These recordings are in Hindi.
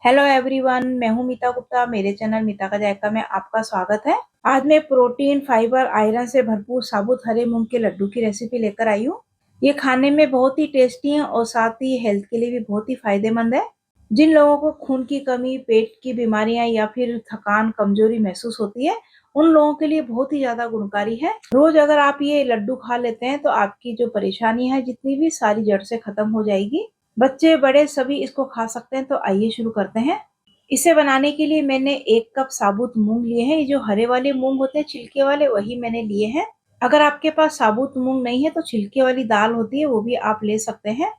हेलो एवरीवन, मैं हूं मीता गुप्ता। मेरे चैनल मीता का जायका में आपका स्वागत है। आज मैं प्रोटीन, फाइबर, आयरन से भरपूर साबुत हरे मूंग के लड्डू की रेसिपी लेकर आई हूं। ये खाने में बहुत ही टेस्टी है और साथ ही हेल्थ के लिए भी बहुत ही फायदेमंद है। जिन लोगों को खून की कमी, पेट की बीमारियां या फिर थकान, कमजोरी महसूस होती है, उन लोगों के लिए बहुत ही ज्यादा गुणकारी है। रोज अगर आप ये लड्डू खा लेते हैं तो आपकी जो परेशानी है जितनी भी, सारी जड़ से खत्म हो जाएगी। बच्चे बड़े सभी इसको खा सकते हैं। तो आइए शुरू करते हैं। इसे बनाने के लिए मैंने 1 कप साबुत मूंग लिए हैं। ये जो हरे वाले मूंग होते हैं, छिलके वाले, वही मैंने लिए हैं। अगर आपके पास साबुत मूंग नहीं है तो छिलके वाली दाल होती है, वो भी आप ले सकते हैं।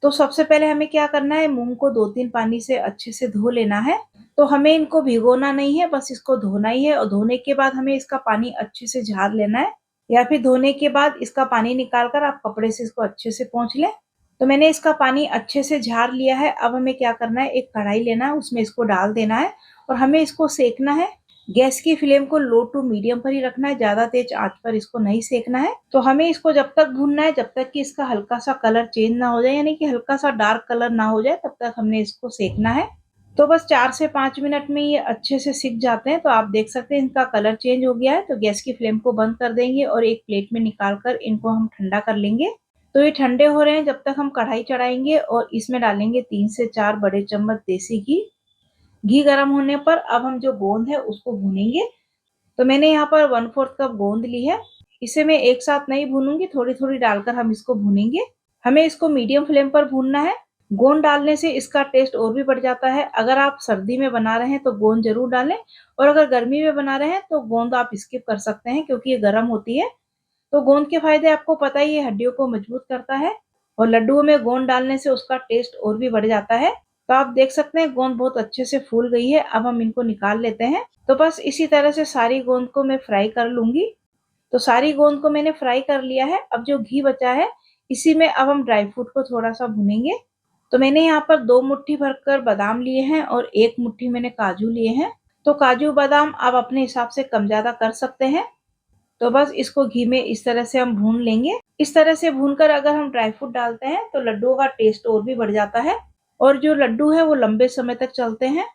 तो सबसे पहले हमें क्या करना है, मूंग को 2-3 पानी से अच्छे से धो लेना है। तो हमें इनको भिगोना नहीं है, बस इसको धोना ही है। और धोने के बाद हमें इसका पानी अच्छे से झाड़ लेना है, या फिर धोने के बाद इसका पानी निकाल कर आप कपड़े से इसको अच्छे से पोंछ लें। तो मैंने इसका पानी अच्छे से झाड़ लिया है। अब हमें क्या करना है, एक कढ़ाई लेना है, उसमें इसको डाल देना है और हमें इसको सेकना है। गैस की फ्लेम को लो टू मीडियम पर ही रखना है, ज्यादा तेज आंच पर इसको नहीं सेकना है। तो हमें इसको जब तक भूनना है जब तक कि इसका हल्का सा कलर चेंज ना हो जाए, यानी कि हल्का सा डार्क कलर ना हो जाए, तब तक हमने इसको सेकना है। तो बस 4 से 5 मिनट में ये अच्छे से सिक जाते हैं। तो आप देख सकते हैं इनका कलर चेंज हो गया है। तो गैस की फ्लेम को बंद कर देंगे और एक प्लेट में निकाल कर इनको हम ठंडा कर लेंगे। तो ये ठंडे हो रहे हैं, जब तक हम कढ़ाई चढ़ाएंगे और इसमें डालेंगे 3 से 4 बड़े चम्मच देसी घी। घी गर्म होने पर अब हम जो गोंद है उसको भूनेंगे। तो मैंने यहाँ पर 1/4 कप गोंद ली है। इसे मैं एक साथ नहीं भूनूंगी, थोड़ी थोड़ी डालकर हम इसको भूनेंगे। हमें इसको मीडियम फ्लेम पर भूनना है। गोंद डालने से इसका टेस्ट और भी बढ़ जाता है। अगर आप सर्दी में बना रहे हैं तो गोंद जरूर डालें, और अगर गर्मी में बना रहे हैं तो गोंद आप स्किप कर सकते हैं, क्योंकि ये गर्म होती है। तो गोंद के फायदे आपको पता ही है, हड्डियों को मजबूत करता है और लड्डुओं में गोंद डालने से उसका टेस्ट और भी बढ़ जाता है। तो आप देख सकते हैं गोंद बहुत अच्छे से फूल गई है। अब हम इनको निकाल लेते हैं। तो बस इसी तरह से सारी गोंद को मैं फ्राई कर लूंगी। तो सारी गोंद को मैंने फ्राई कर लिया है। अब जो घी बचा है, इसी में अब हम ड्राई फ्रूट को थोड़ा सा भुनेंगे। तो मैंने यहाँ पर 2 मुट्ठी भरकर बादाम लिए हैं और 1 मुट्ठी मैंने काजू लिए हैं। तो काजू बादाम आप अपने हिसाब से कम ज्यादा कर सकते हैं। तो बस इसको घी में इस तरह से हम भून लेंगे। इस तरह से भूनकर अगर हम ड्राई फ्रूट डालते हैं तो लड्डुओं का टेस्ट और भी बढ़ जाता है, और जो लड्डू है वो लंबे समय तक चलते हैं।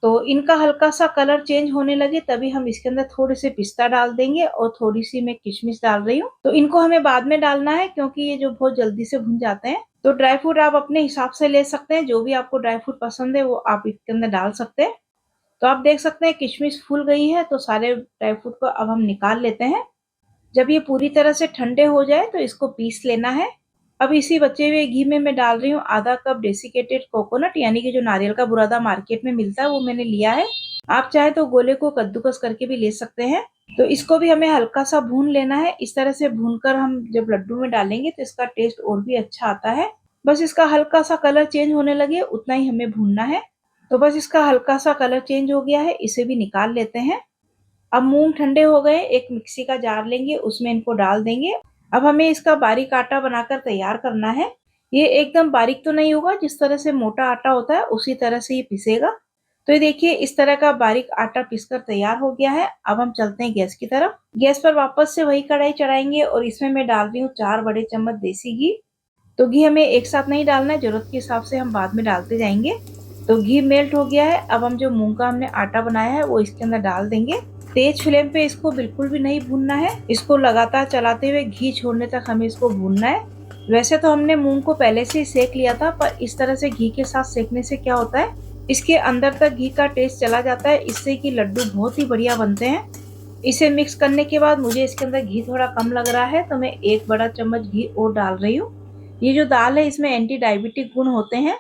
तो इनका हल्का सा कलर चेंज होने लगे तभी हम इसके अंदर थोड़े से पिस्ता डाल देंगे और थोड़ी सी मैं किशमिश डाल रही हूँ। तो इनको हमें बाद में डालना है, क्योंकि ये जो बहुत जल्दी से भुन जाते हैं। तो ड्राई फ्रूट आप अपने हिसाब से ले सकते हैं, जो भी आपको ड्राई फ्रूट पसंद है वो आप इसके अंदर डाल सकते हैं। तो आप देख सकते हैं किशमिश फूल गई है। तो सारे ड्राई फ्रूट को अब हम निकाल लेते हैं। जब ये पूरी तरह से ठंडे हो जाए तो इसको पीस लेना है। अब इसी बचे हुए घी में मैं डाल रही हूँ आधा कप डेसिकेटेड कोकोनट, यानी कि जो नारियल का बुरादा मार्केट में मिलता है वो मैंने लिया है। आप चाहे तो गोले को कद्दूकस करके भी ले सकते हैं। तो इसको भी हमें हल्का सा भून लेना है। इस तरह से भूनकर हम जब लड्डू में डालेंगे तो इसका टेस्ट और भी अच्छा आता है। बस इसका हल्का सा कलर चेंज होने लगे उतना ही हमें भूनना है। तो बस इसका हल्का सा कलर चेंज हो गया है, इसे भी निकाल लेते हैं। अब मूंग ठंडे हो गए, एक मिक्सी का जार लेंगे, उसमें इनको डाल देंगे। अब हमें इसका बारीक आटा बनाकर तैयार करना है। ये एकदम बारीक तो नहीं होगा, जिस तरह से मोटा आटा होता है उसी तरह से ये पिसेगा। तो ये देखिए इस तरह का बारीक आटा पिसकर तैयार हो गया है। अब हम चलते हैं गैस की तरफ। गैस पर वापस से वही कढ़ाई चढ़ाएंगे और इसमें मैं डाल रही हूँ 4 बड़े चम्मच देसी घी। तो घी हमें एक साथ नहीं डालना है, जरूरत के हिसाब से हम बाद में डालते जाएंगे। तो घी मेल्ट हो गया है। अब हम जो मूंग का हमने आटा बनाया है वो इसके अंदर डाल देंगे। तेज फ्लेम पे इसको बिल्कुल भी नहीं भूनना है, इसको लगातार चलाते हुए घी छोड़ने तक हमें इसको भूनना है। वैसे तो हमने मूंग को पहले से ही सेक लिया था, पर इस तरह से घी के साथ सेकने से क्या होता है, इसके अंदर तक घी का टेस्ट चला जाता है, इससे कि लड्डू बहुत ही बढ़िया बनते हैं। इसे मिक्स करने के बाद मुझे इसके अंदर घी थोड़ा कम लग रहा है, तो मैं 1 बड़ा चम्मच घी और डाल रही हूँ। ये जो दाल है इसमें एंटी डायबिटिक गुण होते हैं।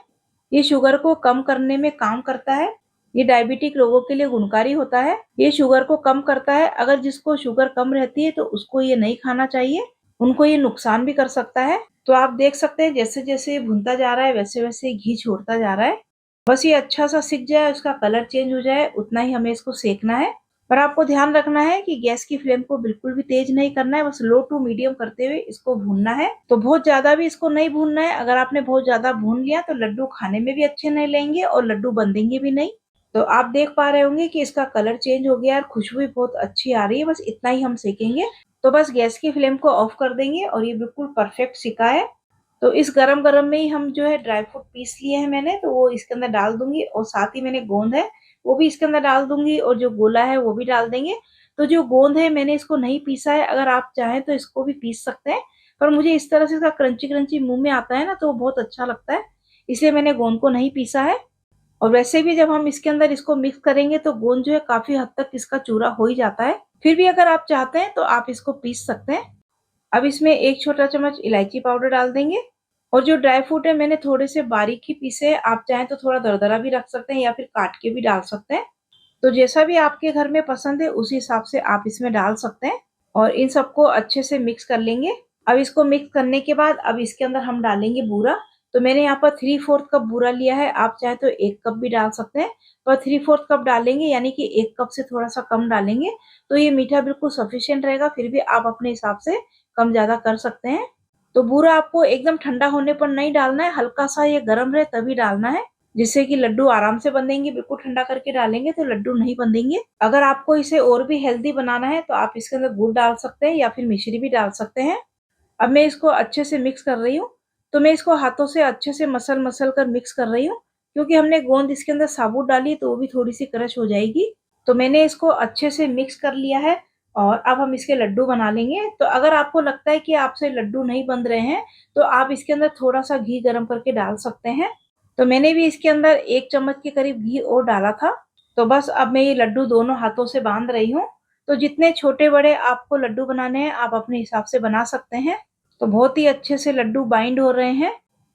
ये शुगर को कम करने में काम करता है। ये डायबिटिक लोगों के लिए गुणकारी होता है। ये शुगर को कम करता है। अगर जिसको शुगर कम रहती है तो उसको ये नहीं खाना चाहिए, उनको ये नुकसान भी कर सकता है। तो आप देख सकते हैं जैसे जैसे ये भुनता जा रहा है वैसे वैसे घी छोड़ता जा रहा है। बस ये अच्छा सा सिक जाए, उसका कलर चेंज हो जाए, उतना ही हमें इसको सेकना है। पर आपको ध्यान रखना है कि गैस की फ्लेम को बिल्कुल भी तेज नहीं करना है, बस लो टू मीडियम करते हुए इसको भूनना है। तो बहुत ज्यादा भी इसको नहीं भूनना है। अगर आपने बहुत ज्यादा भून लिया तो लड्डू खाने में भी अच्छे नहीं लगेंगे और लड्डू बंधेंगे भी नहीं। तो आप देख पा रहे होंगे कि इसका कलर चेंज हो गया और खुशबू भी बहुत अच्छी आ रही है। बस इतना ही हम सेकेंगे। तो बस गैस की फ्लेम को ऑफ कर देंगे और ये बिल्कुल परफेक्ट सिका है। तो इस गरम गरम में ही हम जो है ड्राई फ्रूट पीस लिए हैं मैंने, तो वो इसके अंदर डाल दूंगी और साथ ही मैंने गोंद है वो भी इसके अंदर डाल दूंगी और जो गोला है वो भी डाल देंगे। तो जो गोंद है मैंने इसको नहीं पीसा है, अगर आप चाहें तो इसको भी पीस सकते हैं, पर मुझे इस तरह से इसका क्रंची क्रंची मुंह में आता है ना तो वो बहुत अच्छा लगता है, इसलिए मैंने गोंद को नहीं पीसा है। और वैसे भी जब हम इसके अंदर इसको मिक्स करेंगे तो गोंद जो है काफी हद तक इसका चूरा हो ही जाता है, फिर भी अगर आप चाहते हैं तो आप इसको पीस सकते हैं। अब इसमें 1 छोटा चम्मच इलायची पाउडर डाल देंगे और जो ड्राई फ्रूट है मैंने थोड़े से बारीक ही पीसे हैं, आप चाहें तो थोड़ा दरदरा भी रख सकते हैं या फिर काट के भी डाल सकते हैं। तो जैसा भी आपके घर में पसंद है उसी हिसाब से आप इसमें डाल सकते हैं और इन सबको अच्छे से मिक्स कर लेंगे। अब इसको मिक्स करने के बाद अब इसके अंदर हम डालेंगे बूरा। तो मैंने यहाँ पर 3/4 कप बूरा लिया है, आप चाहे तो 1 कप भी डाल सकते हैं, पर 3/4 कप डालेंगे यानी कि 1 कप से थोड़ा सा कम डालेंगे तो ये मीठा बिल्कुल सफिशियंट रहेगा, फिर भी आप अपने हिसाब से कम ज्यादा कर सकते हैं। तो बूरा आपको एकदम ठंडा होने पर नहीं डालना है, हल्का सा ये गर्म रहे तभी डालना है, जिससे कि लड्डू आराम से बंधेंगे। बिल्कुल ठंडा करके डालेंगे तो लड्डू नहीं बंधेंगे। अगर आपको इसे और भी हेल्दी बनाना है तो आप इसके अंदर गुड़ डाल सकते हैं या फिर मिश्री भी डाल सकते हैं। अब मैं इसको अच्छे से मिक्स कर रही हूँ, तो मैं इसको हाथों से अच्छे से मसल मसल कर मिक्स कर रही हूँ, क्योंकि हमने गोंद इसके अंदर साबुत डाली तो वो भी थोड़ी सी क्रश हो जाएगी। तो मैंने इसको अच्छे से मिक्स कर लिया है और अब हम इसके लड्डू बना लेंगे। तो अगर आपको लगता है कि आपसे लड्डू नहीं बन रहे हैं तो आप इसके अंदर थोड़ा सा घी गर्म करके डाल सकते हैं। तो मैंने भी इसके अंदर 1 चम्मच के करीब घी और डाला था। तो बस अब मैं ये लड्डू दोनों हाथों से बांध रही हूँ। तो जितने छोटे बड़े आपको लड्डू बनाने हैं आप अपने हिसाब से बना सकते हैं। तो बहुत ही अच्छे से लड्डू बाइंड हो रहे हैं।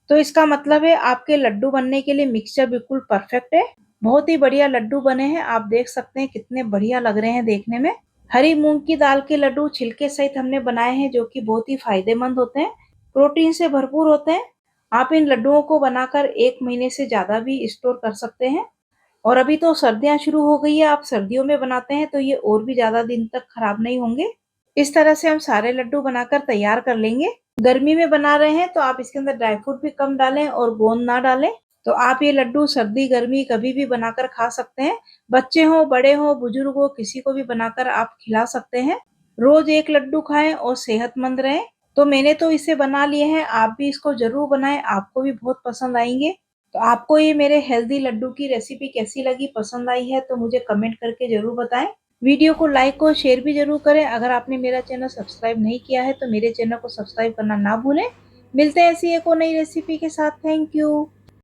तो इसका मतलब है आपके लड्डू बनने के लिए मिक्सचर बिल्कुल परफेक्ट है। बहुत ही बढ़िया लड्डू बने हैं, आप देख सकते हैं कितने बढ़िया लग रहे हैं देखने में। हरी मूंग की दाल के लड्डू छिलके सहित हमने बनाए हैं, जो कि बहुत ही फायदेमंद होते हैं, प्रोटीन से भरपूर होते हैं। आप इन लड्डुओं को बनाकर 1 महीने से ज्यादा भी स्टोर कर सकते हैं। और अभी तो सर्दियां शुरू हो गई है, आप सर्दियों में बनाते हैं तो ये और भी ज्यादा दिन तक खराब नहीं होंगे। इस तरह से हम सारे लड्डू बनाकर तैयार कर लेंगे। गर्मी में बना रहे हैं तो आप इसके अंदर ड्राई फ्रूट भी कम डालें और गोंद ना डालें। तो आप ये लड्डू सर्दी गर्मी कभी भी बनाकर खा सकते हैं। बच्चे हो बड़े हो बुजुर्ग हो किसी को भी बनाकर आप खिला सकते हैं। रोज एक लड्डू खाएं और सेहतमंद रहें। तो मैंने तो इसे बना लिए हैं, आप भी इसको जरूर बनाएं, आपको भी बहुत पसंद आएंगे। तो आपको ये मेरे हेल्दी लड्डू की रेसिपी कैसी लगी, पसंद आई है तो मुझे कमेंट करके जरूर बताएं। वीडियो को लाइक और शेयर भी जरूर करें। अगर आपने मेरा चैनल सब्सक्राइब नहीं किया है तो मेरे चैनल को सब्सक्राइब करना ना भूलें। मिलते हैं ऐसी एक और नई रेसिपी के साथ। Thank you.